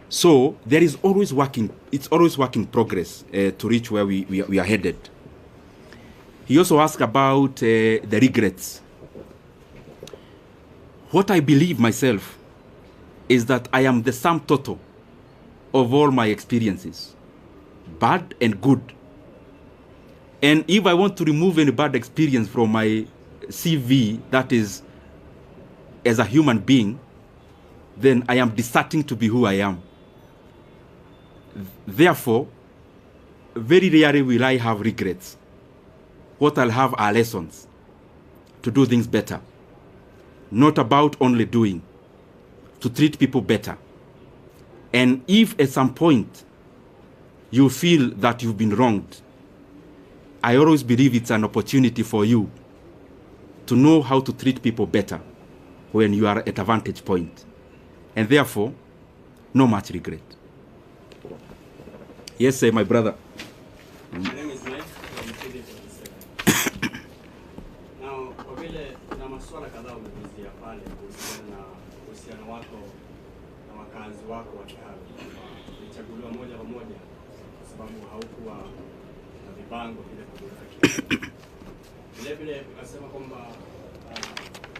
So there is always it's always work in progress to reach where we are headed. He also asked about the regrets. What I believe myself is that I am the sum total of all my experiences, bad and good. And if I want to remove any bad experience from my CV, that is, as a human being, then I am deserting to be who I am. Therefore, very rarely will I have regrets. What I'll have are lessons to do things better. Not about only doing, to treat people better. And if at some point you feel that you've been wronged, I always believe it's an opportunity for you to know how to treat people better when you are at a vantage point. And therefore, no much regret. Yes, my brother. My name is Mike from Ndindi. Now, kwa vile na maswala kadhaa umezungumzia pale kuhusiana na uhusiano wako na wakazi wako wa Kiharu, ulichaguliwa moja kwa moja kwa sababu haukuwa na vibango vile kutoka. Vile vile ukasema kwamba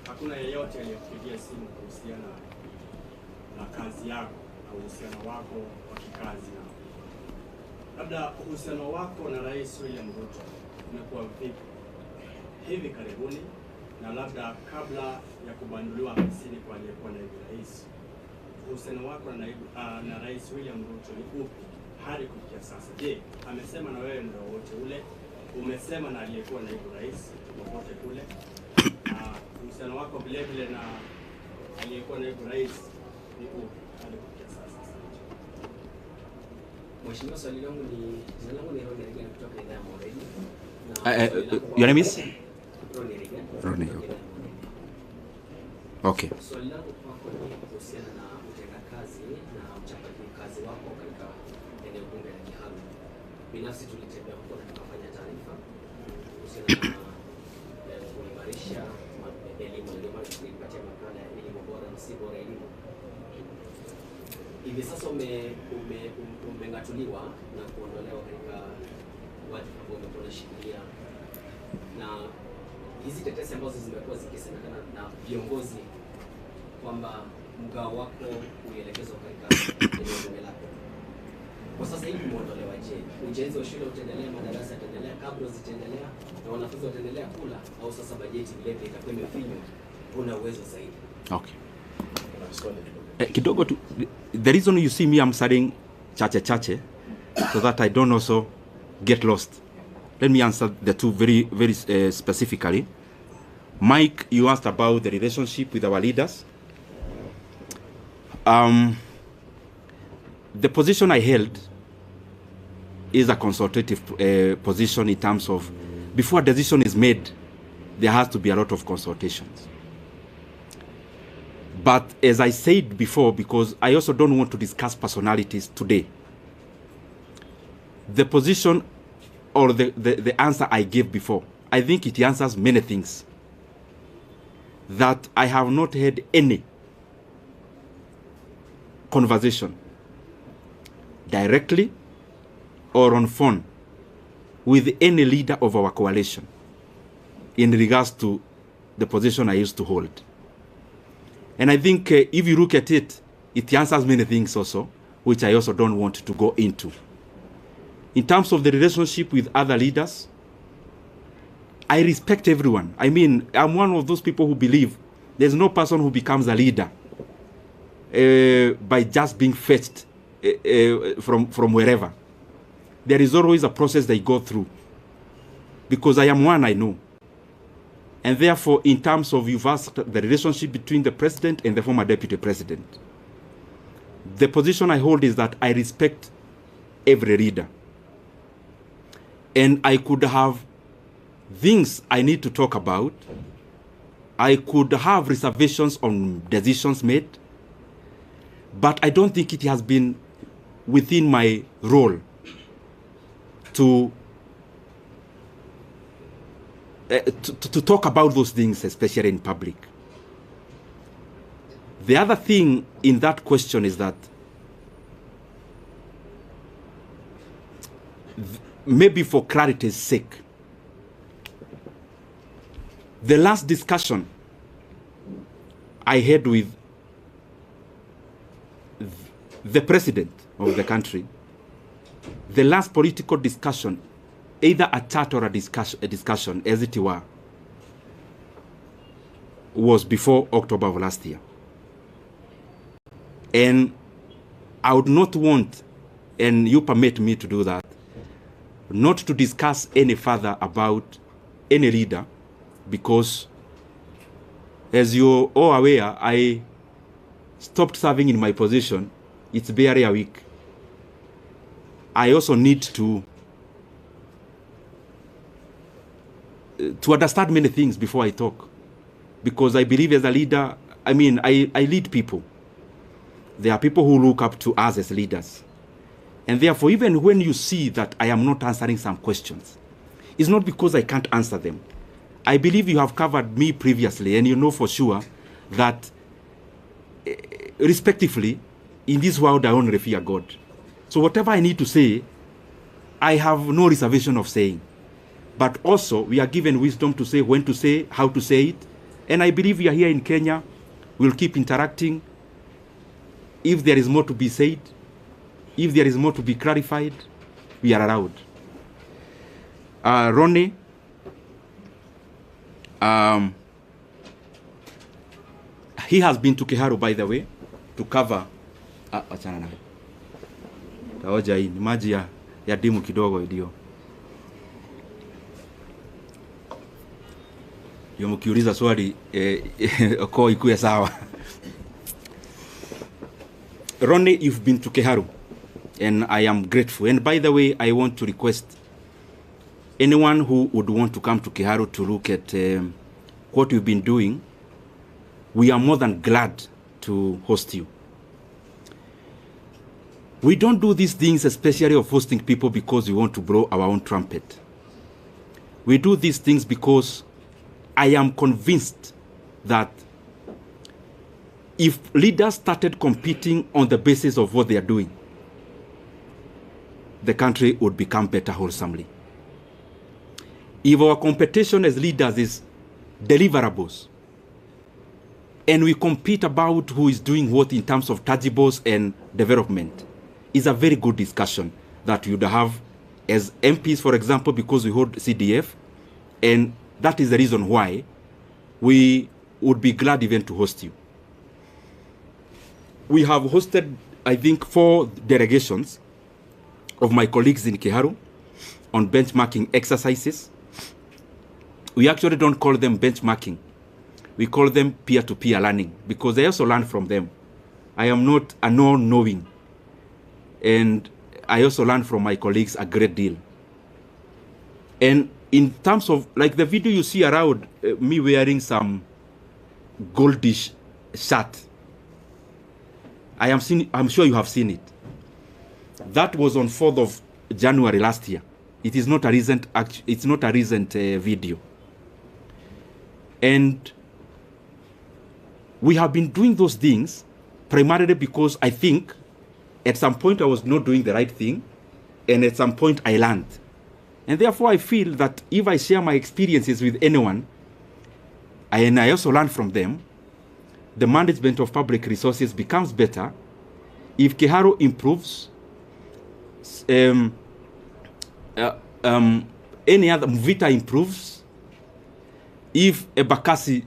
hakuna yeyote aliyekupigia simu kuhusiana na kazi yako na uhusiano wako wa kikazi. Na labda uhusiano wako na Rais William Ruto umekuwa vipi hivi karibuni, na labda kabla ya kubanduliwa hamsini kwa aliyekuwa naibu rais, uhusiano wako na Rais William Ruto ni upi hadi kufikia sasa? Je, amesema na wewe muda wote ule? Umesema na aliyekuwa naibu rais popote kule? Uhusiano wako vile vile na aliyekuwa naibu rais ni upi hadi kufikia sasa? Mheshimiwa, swali langu ni jina langu ni Ronny kutoka idhaa ya Moreni. Your name is? Ronny. Okay. Swali langu kwako ni kuhusiana na utendakazi na uchapaji kazi wako katika eneo bunge la Kiharu. Binafsi tulitembea huko na tukafanya taarifa kuhusiana na kuimarisha elimu, ndio maana tulipatia makala ya elimu bora na si bora elimu. Hivi sasa umengatuliwa na kuondolewa katika wadhifa ambao umekuwa unashikilia, na hizi tetesi ambazo zimekuwa zikisemekana na viongozi kwamba mgao wako ulielekezwa katika eneo bunge lako, kwa sasa hivi umeondolewa. Je, ujenzi wa shule utaendelea, madarasa yataendelea, kabla zitaendelea na wanafunzi wataendelea kula, au sasa bajeti vile vile itakuwa imefinywa, una uwezo zaidi? Okay. Kidogo tu, the reason you see me I'm studying chache so that I don't also get lost. Let me answer the two very specifically. Mike, you asked about the relationship with our leaders. The position I held is a consultative position in terms of before a decision is made, there has to be a lot of consultations. But as I said before, because I also don't want to discuss personalities today, the position or the answer I gave before, I think it answers many things. That I have not had any conversation directly or on phone with any leader of our coalition in regards to the position I used to hold. And I think if you look at it, it answers many things also, which I also don't want to go into. In terms of the relationship with other leaders, I respect everyone. I mean, I'm one of those people who believe there's no person who becomes a leader by just being fetched from wherever. There is always a process they go through. Because I am one, I know. And therefore, in terms of you've asked the relationship between the president and the former deputy president, the position I hold is that I respect every leader. And I could have things I need to talk about. I could have reservations on decisions made. But I don't think it has been within my role to talk about those things, especially in public. The other thing in that question is that maybe for clarity's sake, the last discussion I had with the president of the country, the last political discussion, either a chat or a discussion, as it were, was before October of last year. And I would not want, and you permit me to do that, not to discuss any further about any leader, because as you're all aware, I stopped serving in my position. It's barely a week. I also need to understand many things before I talk, because I believe as a leader, I mean, I lead people. There are people who look up to us as leaders. And therefore, even when you see that I am not answering some questions, it's not because I can't answer them. I believe you have covered me previously, and you know for sure that, respectively, in this world I only fear God. So whatever I need to say, I have no reservation of saying. But also, we are given wisdom to say when to say, how to say it. And I believe we are here in Kenya. We'll keep interacting. If there is more to be said, if there is more to be clarified, we are allowed. Ronnie, he has been to Kiharu, by the way, to cover. Achana na taoja hii ni maji ya dimu kidogo ndio. Yo mkiuliza swali kwa ikuwe sawa. Ronnie, you've been to Kiharu, and I am grateful. And by the way, I want to request anyone who would want to come to Kiharu to look at what you've been doing. We are more than glad to host you. We don't do these things, especially of hosting people, because we want to blow our own trumpet. We do these things because I am convinced that if leaders started competing on the basis of what they are doing, the country would become better wholesomely. If our competition as leaders is deliverables, and we compete about who is doing what in terms of tangibles and development, is a very good discussion that you'd have as MPs, for example, because we hold CDF, and that is the reason why we would be glad even to host you. We have hosted, I think, 4 delegations of my colleagues in Kiharu on benchmarking exercises. We actually don't call them benchmarking. We call them peer-to-peer learning, because I also learn from them. I am not a non-knowing. And I also learn from my colleagues a great deal. And in terms of, like the video you see around, me wearing some goldish shirt, I'm sure you have seen it. That was on 4th of January last year. It is not a recent, it's not a recent video. And we have been doing those things primarily because I think at some point I was not doing the right thing, and at some point I learned. And therefore I feel that if I share my experiences with anyone, and I also learn from them, the management of public resources becomes better. If Kiharu improves, any other Mvita improves, if Ebakasi